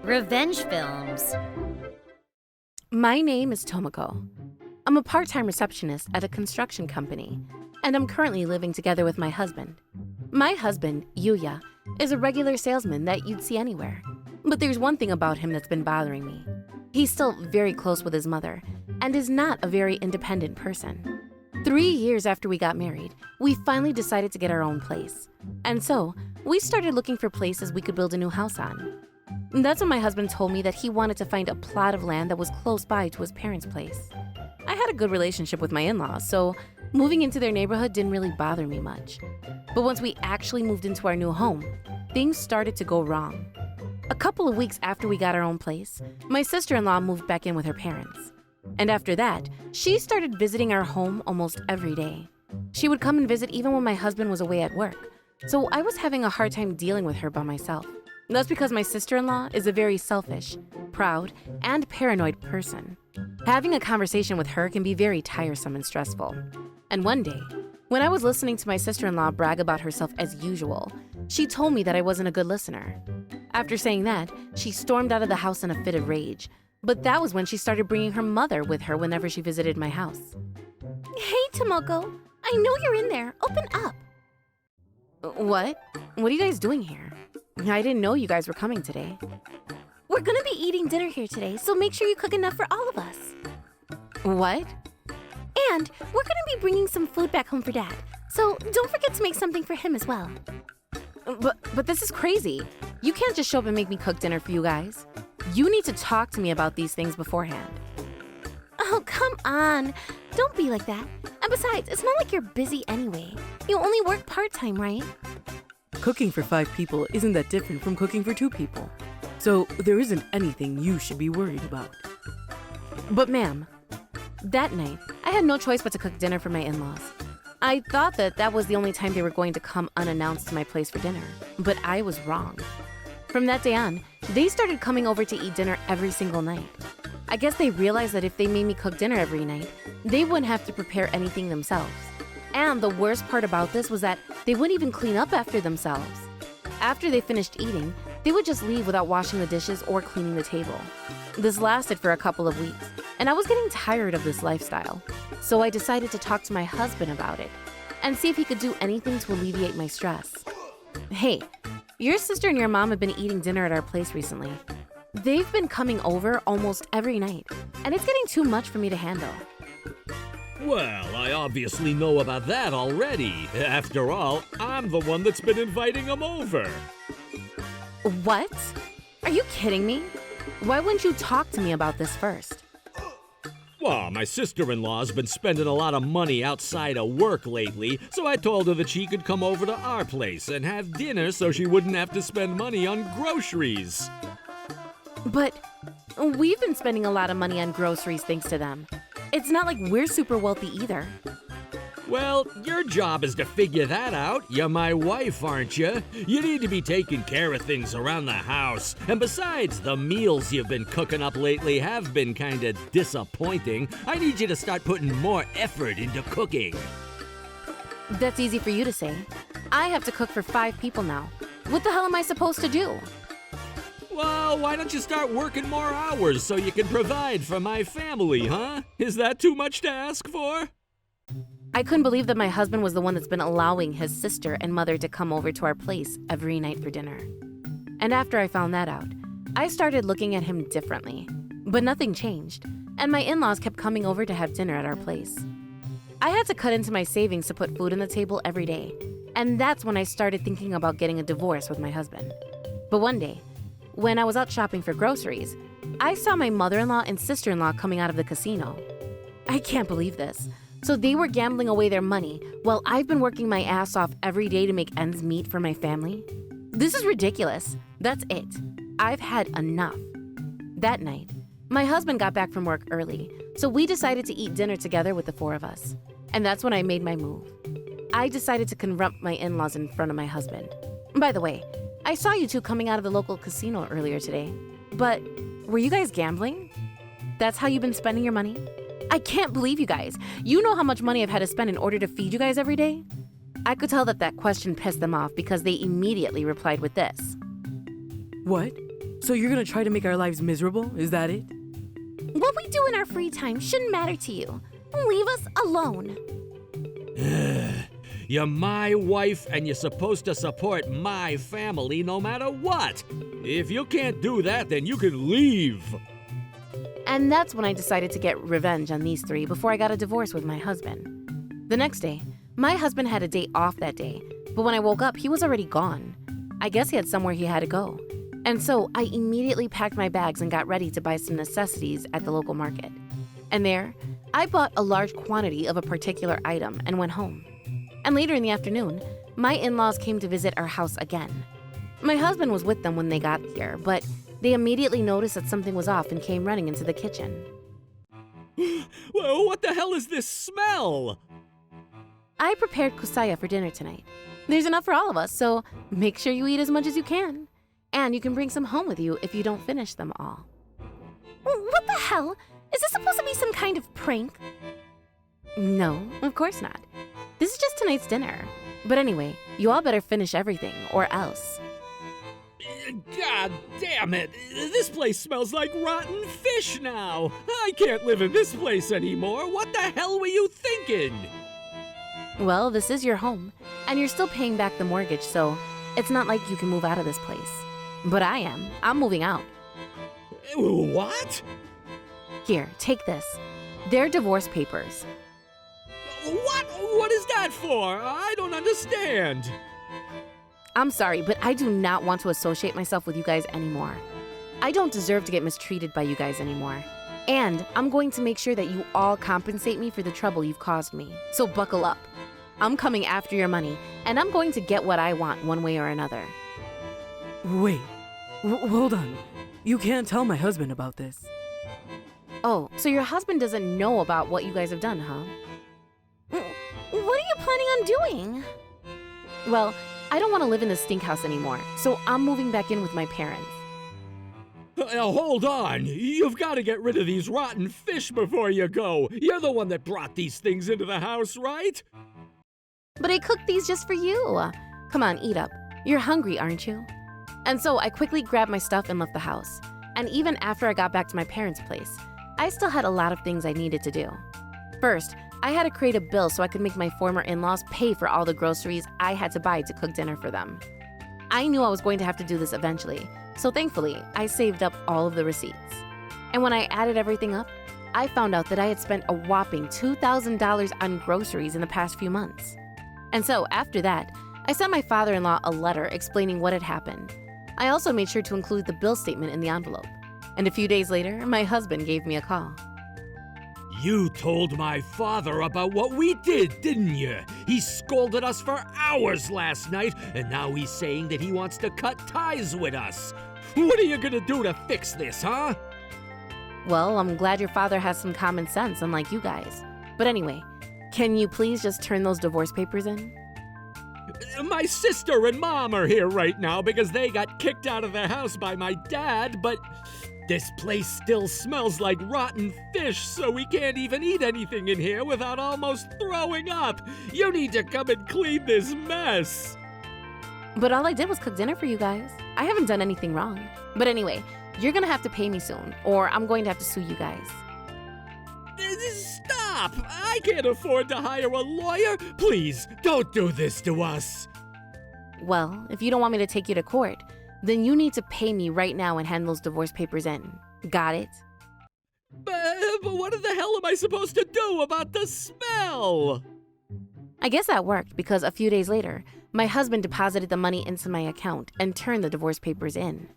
Revenge films. My name is Tomoko. I'm a part-time receptionist at a construction company, and I'm currently living together with my husband. My husband, Yuya, is a regular salesman that you'd see anywhere. But there's one thing about him that's been bothering me. He's still very close with his mother, and is not a very independent person. 3 years after we got married, we finally decided to get our own place. And so, we started looking for places we could build a new house on. That's when my husband told me that he wanted to find a plot of land that was close by to his parents' place. I had a good relationship with my in-laws, so moving into their neighborhood didn't really bother me much. But once we actually moved into our new home, things started to go wrong. A couple of weeks after we got our own place, my sister-in-law moved back in with her parents. And after that, she started visiting our home almost every day. She would come and visit even when my husband was away at work, so I was having a hard time dealing with her by myself. That's because my sister-in-law is a very selfish, proud, and paranoid person. Having a conversation with her can be very tiresome and stressful. And one day, when I was listening to my sister-in-law brag about herself as usual, she told me that I wasn't a good listener. After saying that, she stormed out of the house in a fit of rage. But that was when she started bringing her mother with her whenever she visited my house. Hey, Tomoko. I know you're in there. Open up. What? What are you guys doing here? I didn't know you guys were coming today. We're gonna be eating dinner here today, so make sure you cook enough for all of us. What? And we're gonna be bringing some food back home for Dad, so don't forget to make something for him as well. But this is crazy. You can't just show up and make me cook dinner for you guys. You need to talk to me about these things beforehand. Oh, come on. Don't be like that. And besides, it's not like you're busy anyway. You only work part-time, right? Cooking for 5 people isn't that different from cooking for 2 people. So there isn't anything you should be worried about. But ma'am, that night, I had no choice but to cook dinner for my in-laws. I thought that was the only time they were going to come unannounced to my place for dinner, but I was wrong. From that day on, they started coming over to eat dinner every single night. I guess they realized that if they made me cook dinner every night, they wouldn't have to prepare anything themselves. And the worst part about this was that they wouldn't even clean up after themselves. After they finished eating, they would just leave without washing the dishes or cleaning the table. This lasted for a couple of weeks, and I was getting tired of this lifestyle. So I decided to talk to my husband about it and see if he could do anything to alleviate my stress. Hey, your sister and your mom have been eating dinner at our place recently. They've been coming over almost every night, and it's getting too much for me to handle. Well, I obviously know about that already. After all, I'm the one that's been inviting them over. What? Are you kidding me? Why wouldn't you talk to me about this first? Well, my sister-in-law's been spending a lot of money outside of work lately, so I told her that she could come over to our place and have dinner so she wouldn't have to spend money on groceries. But we've been spending a lot of money on groceries thanks to them. It's not like we're super wealthy either. Well, your job is to figure that out. You're my wife, aren't you? You need to be taking care of things around the house. And besides, the meals you've been cooking up lately have been kinda disappointing. I need you to start putting more effort into cooking. That's easy for you to say. I have to cook for 5 people now. What the hell am I supposed to do? Well, why don't you start working more hours so you can provide for my family, huh? Is that too much to ask for? I couldn't believe that my husband was the one that's been allowing his sister and mother to come over to our place every night for dinner. And after I found that out, I started looking at him differently. But nothing changed, and my in-laws kept coming over to have dinner at our place. I had to cut into my savings to put food on the table every day, and that's when I started thinking about getting a divorce with my husband. But one day, when I was out shopping for groceries, I saw my mother-in-law and sister-in-law coming out of the casino. I can't believe this. So they were gambling away their money while I've been working my ass off every day to make ends meet for my family? This is ridiculous. That's it. I've had enough. That night, my husband got back from work early, so we decided to eat dinner together with the 4 of us. And that's when I made my move. I decided to confront my in-laws in front of my husband. By the way, I saw you 2 coming out of the local casino earlier today. But were you guys gambling? That's how you've been spending your money? I can't believe you guys. You know how much money I've had to spend in order to feed you guys every day? I could tell that that question pissed them off because they immediately replied with this. What? So you're gonna try to make our lives miserable? Is that it? What we do in our free time shouldn't matter to you. Leave us alone. You're my wife and you're supposed to support my family no matter what. If you can't do that, then you can leave. And that's when I decided to get revenge on these three before I got a divorce with my husband. The next day, my husband had a day off that day, but when I woke up, he was already gone. I guess he had somewhere he had to go. And so I immediately packed my bags and got ready to buy some necessities at the local market. And there, I bought a large quantity of a particular item and went home. And later in the afternoon, my in-laws came to visit our house again. My husband was with them when they got here, but they immediately noticed that something was off and came running into the kitchen. Well, what the hell is this smell? I prepared kusaya for dinner tonight. There's enough for all of us, so make sure you eat as much as you can. And you can bring some home with you if you don't finish them all. What the hell? Is this supposed to be some kind of prank? No, of course not. This is just tonight's dinner. But anyway, you all better finish everything, or else. God damn it! This place smells like rotten fish now! I can't live in this place anymore! What the hell were you thinking? Well, this is your home, and you're still paying back the mortgage, so it's not like you can move out of this place. But I am. I'm moving out. What? Here, take this. They're divorce papers. What? What is that for? I don't understand. I'm sorry, but I do not want to associate myself with you guys anymore. I don't deserve to get mistreated by you guys anymore. And I'm going to make sure that you all compensate me for the trouble you've caused me. So buckle up. I'm coming after your money, and I'm going to get what I want one way or another. Wait. Hold on. You can't tell my husband about this. Oh, so your husband doesn't know about what you guys have done, huh? What are you planning on doing? Well, I don't want to live in the stink house anymore, so I'm moving back in with my parents. Hold on. You've got to get rid of these rotten fish before you go. You're the one that brought these things into the house, right? But I cooked these just for you. Come on, eat up. You're hungry, aren't you? And so I quickly grabbed my stuff and left the house. And even after I got back to my parents' place, I still had a lot of things I needed to do. First, I had to create a bill so I could make my former in-laws pay for all the groceries I had to buy to cook dinner for them. I knew I was going to have to do this eventually, so thankfully, I saved up all of the receipts. And when I added everything up, I found out that I had spent a whopping $2,000 on groceries in the past few months. And so after that, I sent my father-in-law a letter explaining what had happened. I also made sure to include the bill statement in the envelope. And a few days later, my husband gave me a call. You told my father about what we did, didn't you? He scolded us for hours last night, and now he's saying that he wants to cut ties with us. What are you gonna do to fix this, huh? Well, I'm glad your father has some common sense, unlike you guys. But anyway, can you please just turn those divorce papers in? My sister and mom are here right now because they got kicked out of the house by my dad, but this place still smells like rotten fish, so we can't even eat anything in here without almost throwing up. You need to come and clean this mess. But all I did was cook dinner for you guys. I haven't done anything wrong. But anyway, you're gonna have to pay me soon, or I'm going to have to sue you guys. Stop! I can't afford to hire a lawyer. Please, don't do this to us. Well, if you don't want me to take you to court, then you need to pay me right now and hand those divorce papers in. Got it? But what the hell am I supposed to do about the smell? I guess that worked because a few days later, my husband deposited the money into my account and turned the divorce papers in.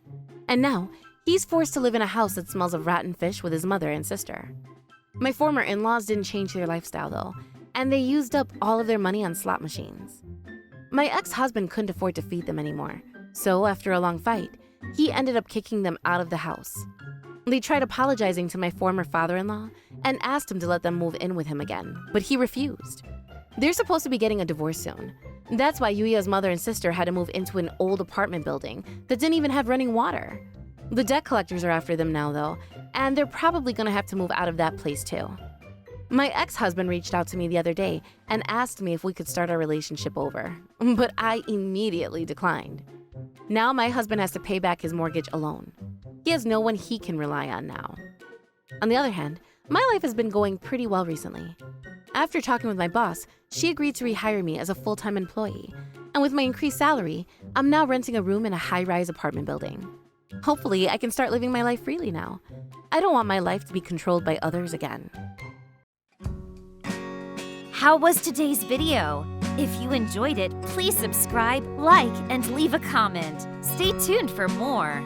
And now, he's forced to live in a house that smells of rotten fish with his mother and sister. My former in-laws didn't change their lifestyle though, and they used up all of their money on slot machines. My ex-husband couldn't afford to feed them anymore, so after a long fight, he ended up kicking them out of the house. They tried apologizing to my former father-in-law and asked him to let them move in with him again, but he refused. They're supposed to be getting a divorce soon. That's why Yuya's mother and sister had to move into an old apartment building that didn't even have running water. The debt collectors are after them now though, and they're probably gonna have to move out of that place too. My ex-husband reached out to me the other day and asked me if we could start our relationship over, but I immediately declined. Now my husband has to pay back his mortgage alone. He has no one he can rely on now. On the other hand, my life has been going pretty well recently. After talking with my boss, she agreed to rehire me as a full-time employee, and with my increased salary, I'm now renting a room in a high-rise apartment building. Hopefully, I can start living my life freely now. I don't want my life to be controlled by others again. How was today's video? If you enjoyed it, please subscribe, like, and leave a comment. Stay tuned for more.